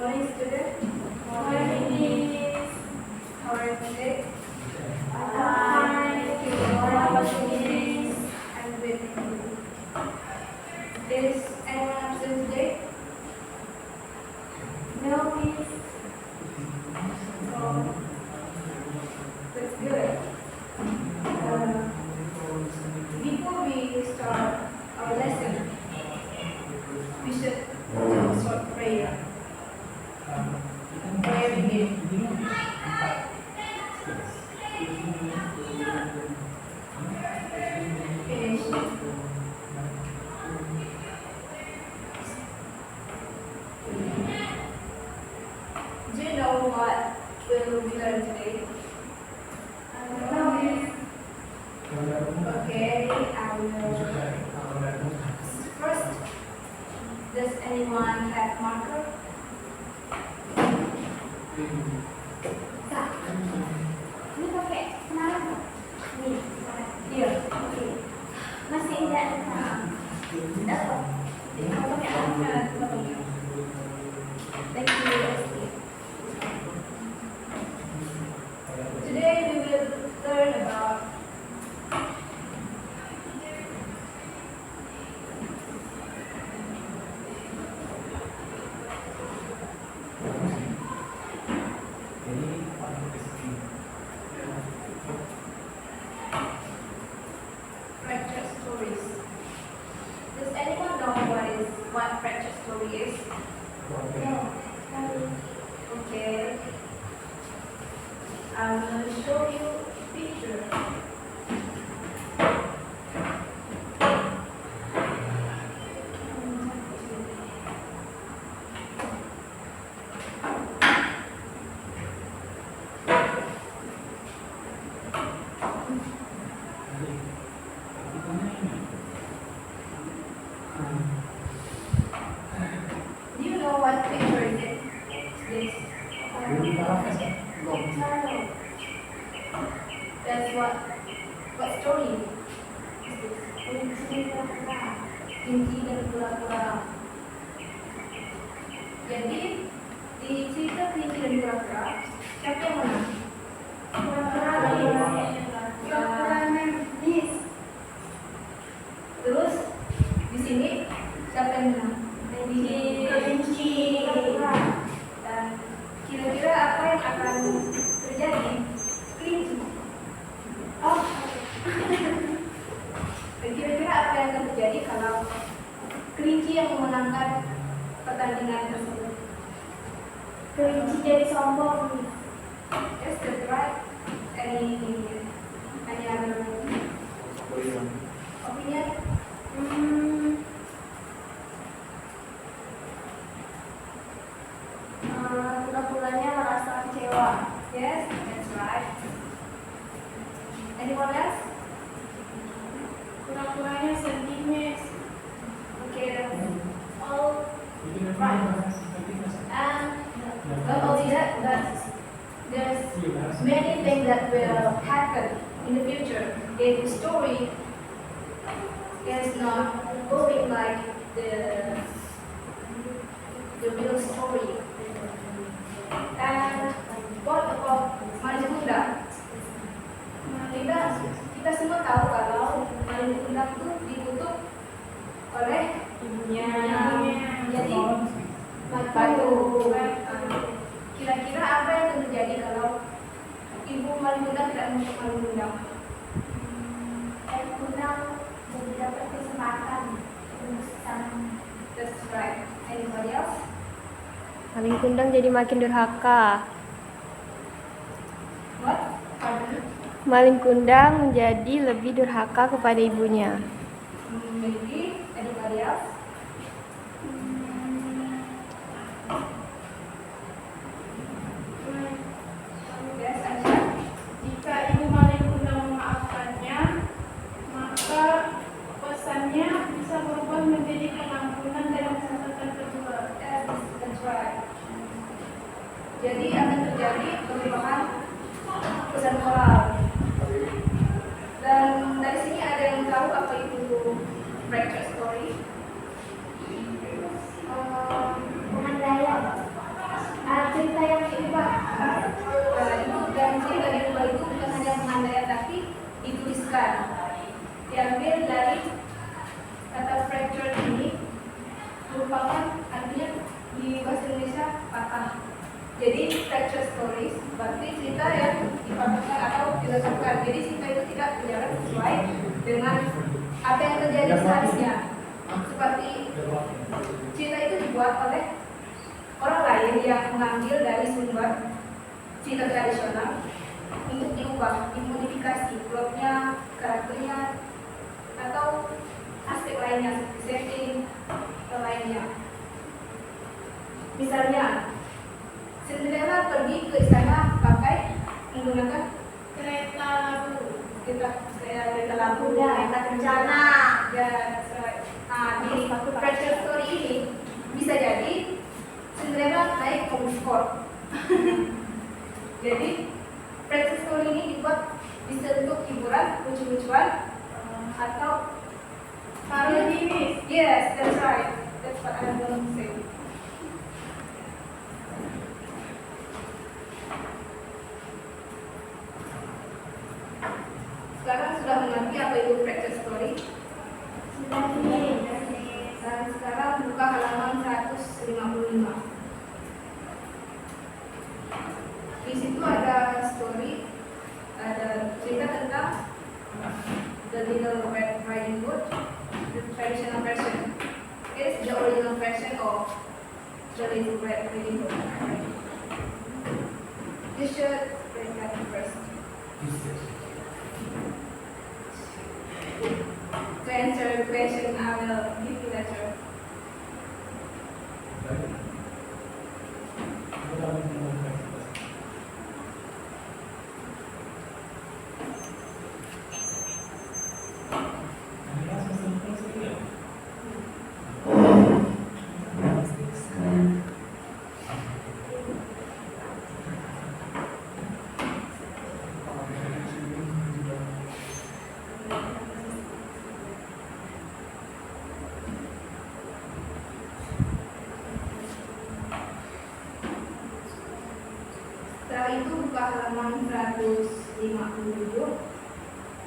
morning, student. Morning. How are you today? Thank you. How was your day? I'm good. Is anyone absent today? No, miss. Oh, that's good. Before we start our lesson, we should do a short prayer. Prayer begin. Finish. Do you know what will we learn today? No. Okay, I will. First, does anyone have marker? Ini pakai senarai nggak? Nih, Here. oke. Masih indah kan? Dapat. Kalau pakai alat Thank you, Esti. Today we will learn about fracture stories. Does anyone know what fracture story is? Okay. I will show you a picture. Do you know what picture is it? This. That's what story is this? Kelinci dan kura-kura. Jadi di cerita kelinci dan kura-kura, siapa yang menang? Kura-kura Miss. Terus di sini siapa yang menang? Kelinci. Dan kira-kira apa yang akan terjadi? Kelinci. Oh. Dan kira-kira apa yang akan terjadi kalau kelinci yang memenangkan pertandingan tersebut? Kelinci jadi sombong. Yes, that's right. Any other opinion? Kura-kuranya merasa kecewa. Yes, that's right. Anyone else? Kura-kuranya sedih, Miss. Okay, that's Oh, not only that, but there's many things that will happen in the future if the story is not going like the real story. And what about Malin Kundang? Kita semua tahu kalau Malin Kundang itu dikutuk oleh ibunya. Jadi batu. Kira-kira apa yang akan terjadi kalau ibu Malin Kundang tidak mengutuk Malin Kundang? Kundang jadi dapat kesempatan untuk sana. That's right. Anybody else? Malin Kundang jadi makin durhaka. What? Pardon? Malin Kundang menjadi lebih durhaka kepada ibunya. Maybe. Anybody else? Yes, Aisyah. Jika ibu Malin Kundang memaafkannya, maka pesannya bisa berubah menjadi pengampunan dalam catatan kedua. Yes, that's right. Jadi akan terjadi perubahan pesan moral. Dan dari sini ada yang tahu apa itu fracture story? Pemandaian. fracture stories, berarti cerita yang dipatahkan atau diletakkan. Jadi cerita itu tidak berjalan sesuai dengan apa yang terjadi seharusnya. Seperti cerita itu dibuat oleh orang lain yang mengambil dari sumber cerita tradisional untuk diubah, dimodifikasi plotnya, karakternya, atau aspek lainnya seperti setting lainnya. Misalnya, Cinderella pergi ke istana pakai menggunakan Kereta labu. kereta lampu, Kereta kencana. Ya, di fracture story ini bisa jadi Cinderella naik ke buskor. Jadi fracture story ini dibuat bisa untuk hiburan, lucu-lucuan, atau Parodinis. yes, that's right. That's what I'm going to say. Sekarang sudah mengerti apa itu fracture story? Dan sekarang buka halaman 155. Di situ ada story, ada cerita tentang The Little Red Riding Hood, the traditional version. It is the original version of The Little Red Riding Hood. You should read that first. To answer the question, I will give you later. Setelah itu buka halaman 157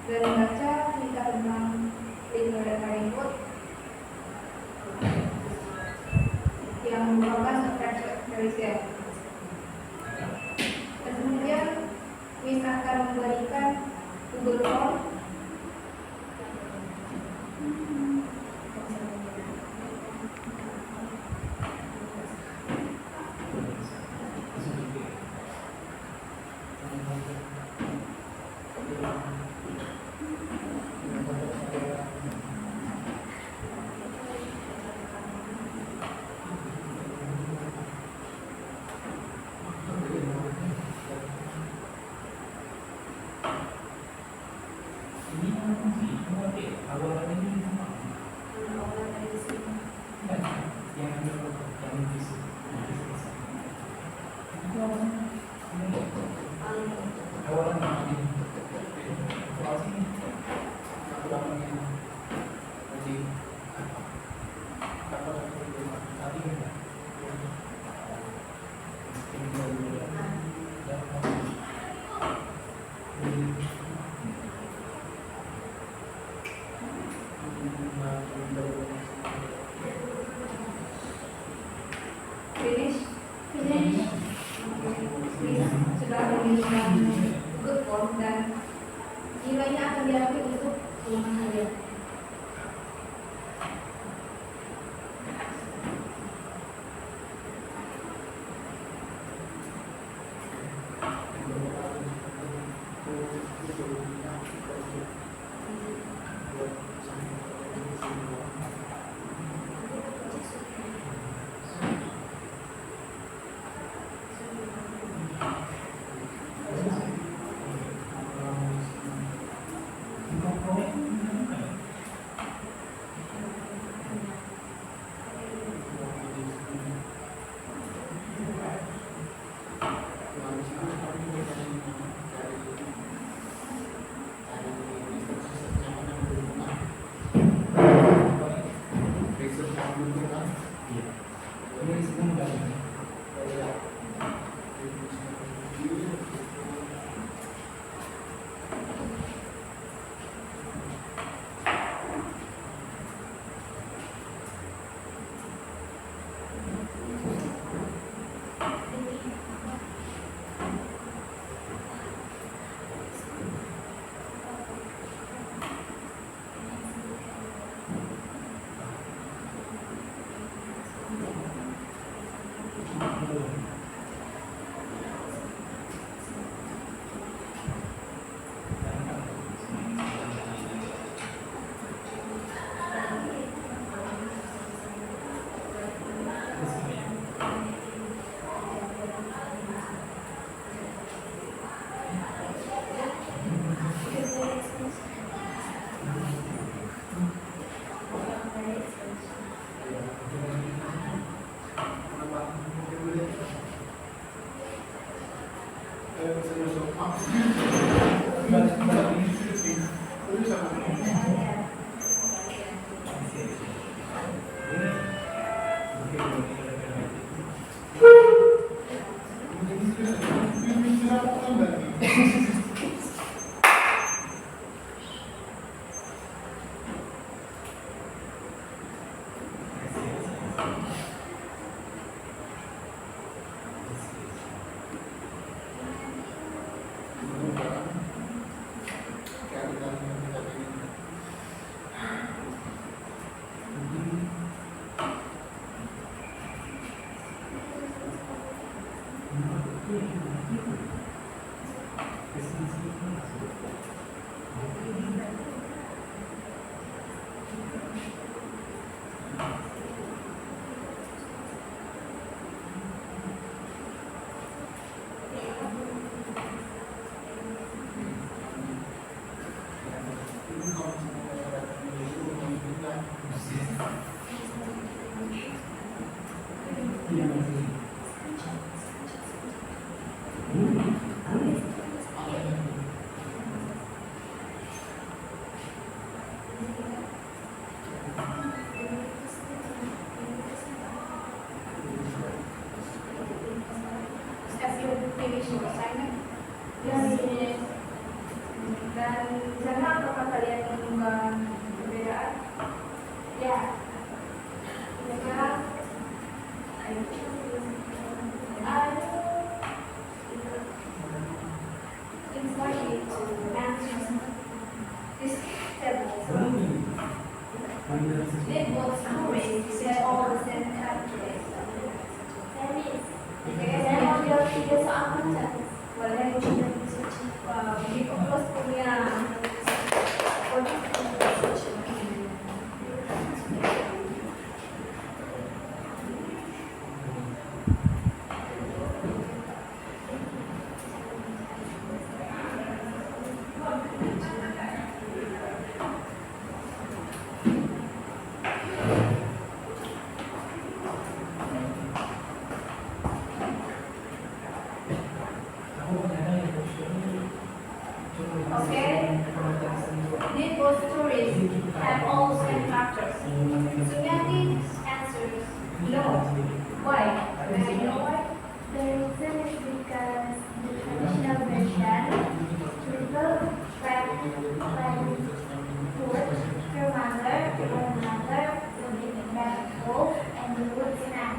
dan baca cerita tentang Little Red Riding Hood yang merupakan fracture fairy tale. Dan kemudian Miss akan memberikan Google Form finish. Sudah memberikan Google Form dan nilainya akan diambil untuk ulangan harian. As you finish your assignment, dan di sana apakah kalian menemukan perbedaan? Ya. Mereka invite you to answer this table. Did both stories share all the same characters? Series. Okay, Saya mau jawab 3 soal baca. boleh di kelas punya okay. Did both stories have all the same characters? Sunyati answers no. Why? May I know why? The reason is because the traditional version people went food, her mother, grandmother, would be the wolf, and the woods man.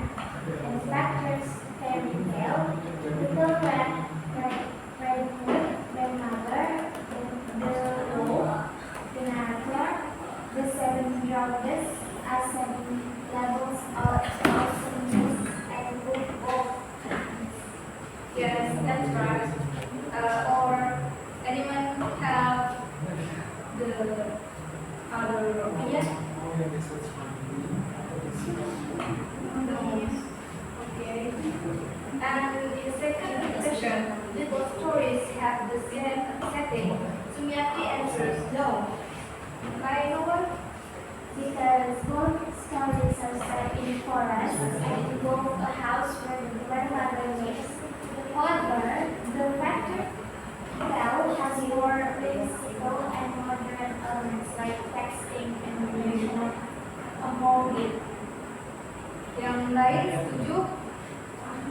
And factors fairy tale, little rat, red hood, grandmother, the wolf, the narrator, the 7 dragons, are 7 levels of awesomeness and good wolf. Yes, that's right. Or anyone have the other opinion? No. Okay. And in second session, did both stories have the same setting? Sunyati answers no. May I know why? Because both stories are set in forest and involve a house where the grandmother lives. However, the factor tale has more whimsical and modern elements like texting and relational among it. Yang lain setuju?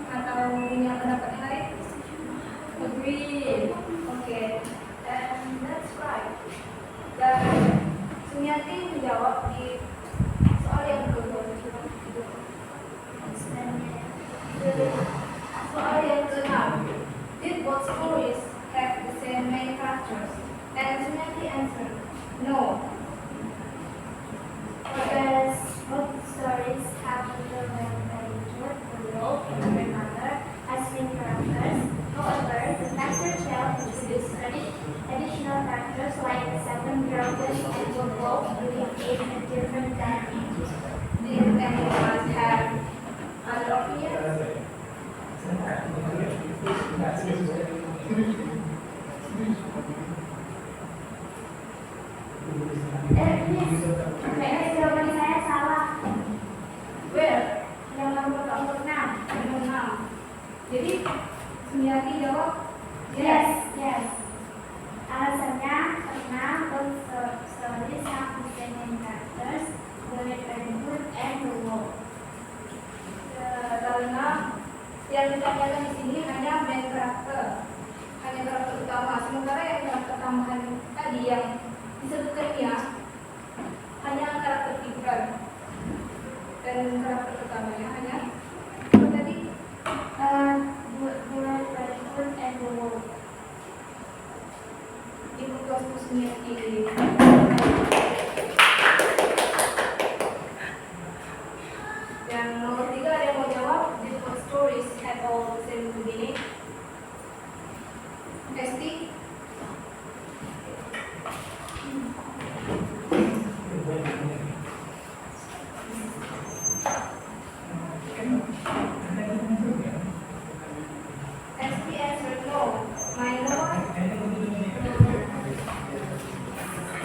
Atau punya pendapat lain? Agree. Okay. And that's right. Dan Sunyati menjawab di soal yang kedua. Soal yang ke-6. Did both stories have the same main characters? And Sunyati answered no. Because both stories have the grandmother, the wolf, and the grandmother as main characters. However, the factor tale introduces additional characters like the 7 dragons and the wolf doing it in a different dynamic. Did anyone have other opinions? Kayaknya jawaban saya salah. Where? Yang nomor 6. Nomor 6. Jadi Sunyati jawab Yes, yes. Alasannya karena both stories have the same characters, the Parenthood and the Wolf. Karena yang ditanyakan di sini hanya main karakter, hanya karakter utama. Sementara yang karakter tambahan tadi yang disebutkannya hanya karakter figuran, dan karakter utamanya hanya apa tadi? The Parenthood and the Wolf. Di buku khususnya ini. Yang nomor 3 ada yang mau jawab? Different stories have all the same beginning. Esti? Esti answered no. Minor?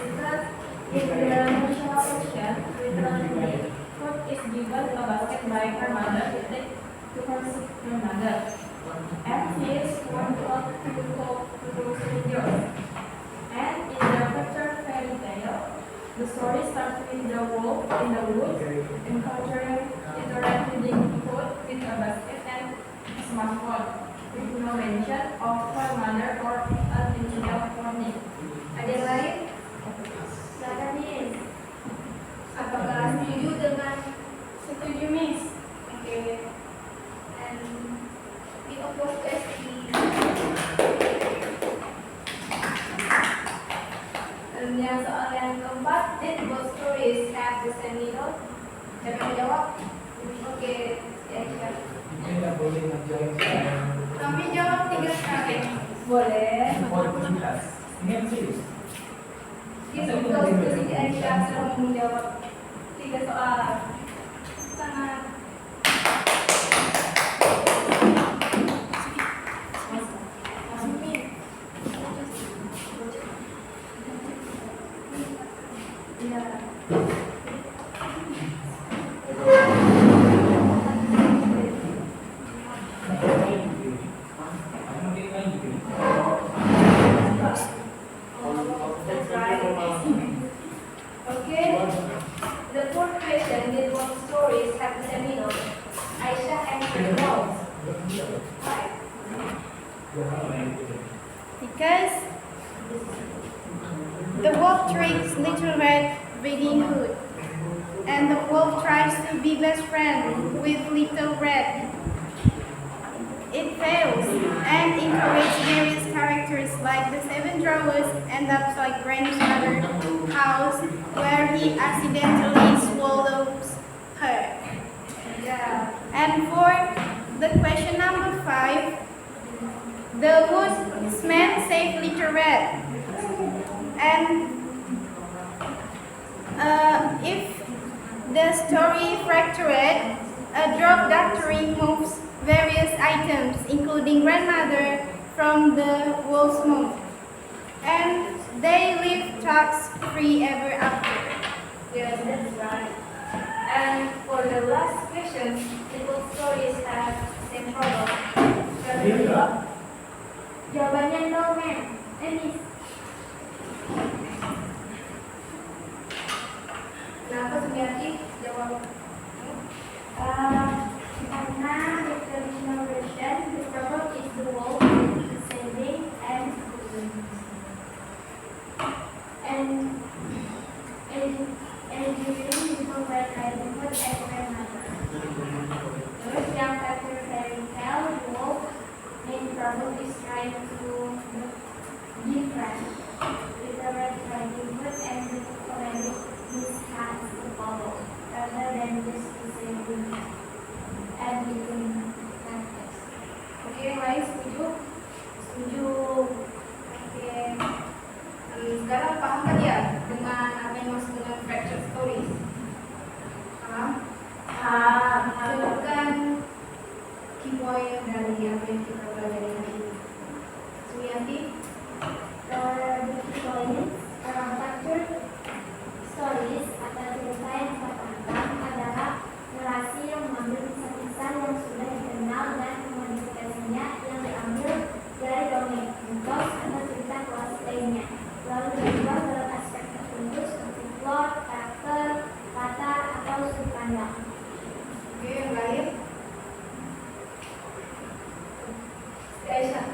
Because in the national section, literally, food is given a basket by her mother to take to her sick grandmother. And she is one of to cook to those videos. And in the picture fairy tale, the story starts with the wolf in the woods, encountering interacting food with a basket and a smartphone, with no mention of her mother or a digital warning. Ada yang lain? Silakan Miss. Apakah setuju dengan Setuju, Miss. oke? And we oppose Esti. Dan yang soal yang keempat, did both stories have the same middle? Siapa yang menjawab? Oke, ya. Tidak boleh menjawab sekarang. Kami jawab 3 kali. Boleh. Ini yang serius. Kita butuh diskusi Aisyah sebelum menjawab 3 soal. Sangat that's right. Okay. The fourth question, did both stories have the same middle? Aisyah answered no. Why? Because the wolf tricks Little Red Riding Hood, and the wolf tries to be best friend with Little Red. It fails, and encourages various characters like the 7 drawers end up like grandmother's house, where he accidentally swallows her. Yeah. And for the question number 5, the woodsman saved Little Red. And if the story fractured, a drop doctor removes various items, including grandmother, from the wolf's mouth. And they live tax-free ever after. Yes, that's right. And for the last question, did both stories have the same problem? Siapa yang menjawab? Jawabannya no, ma'am. Miss. Kenapa Sumiati jawab? Karena the traditional version, the problem is the wolf is saving and during Little Red Riding Hood and grandmother. Terus yang kata fairy tale, the wolf main problem is trying to be friends. Little Red Riding Hood and the comedy mishaps the follow rather than just to save the and between characters. Oke, yang lain setuju? Setuju. Oke. Sekarang paham kan ya dengan apa yang maksud dengan fractured stories? Paham? Sebutkan key point dari apa yang kita pelajari hari ini. Sumiati? The points factor stories atau cerita yang terpandang adalah narasi yang mengambil kisah-kisah yang sudah dikenal dan memodifikasinya yang Aisyah.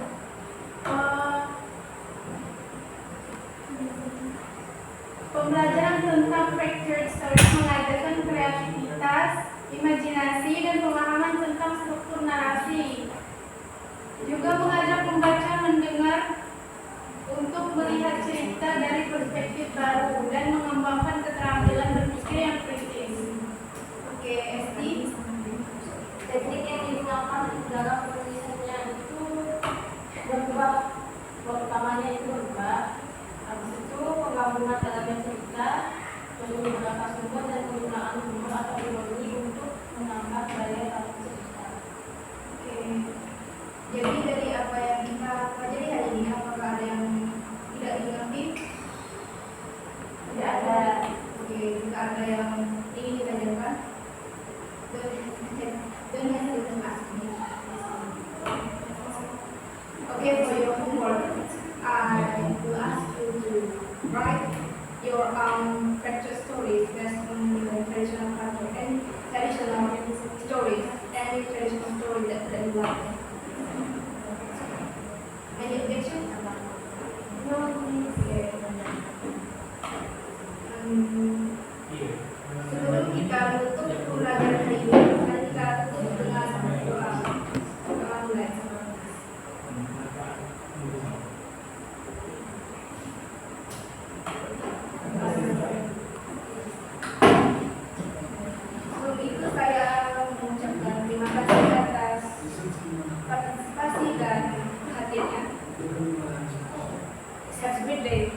Pembelajaran tentang fractured stories mengajarkan kreativitas, imajinasi, dan pemahaman tentang struktur narasi. Juga mengajak pembaca mendengar untuk melihat cerita dari perspektif baru dan mengembangkan keterampilan berpikir yang kritis. Oke, Esti. Teknik yang digunakan dalam penulisannya itu berubah. Pertamanya itu berubah. Habis itu penggabungan elemen cerita, menggunakan sumber dan penggunaan humor atau ironi untuk mengangkat daya tarik cerita. Oke. Jadi dari apa yang kita pelajari hari ini, apakah ada yang tidak dimengerti? Tidak ada. Oke, jika ada yang ingin ditanyakan, don't hesitate to ask me. Okay, for your homework, I will ask you to write your fracture stories based on the traditional culture and traditional stories, any traditional story that you like. Any objection? No, please. Okay. Sebelum kita tutup pembelajaran hari ini, mari kita tutup dengan doa. Doa mulai. Sebelum itu saya mengucapkan terima kasih atas partisipasi dan perhatiannya. Have a great day.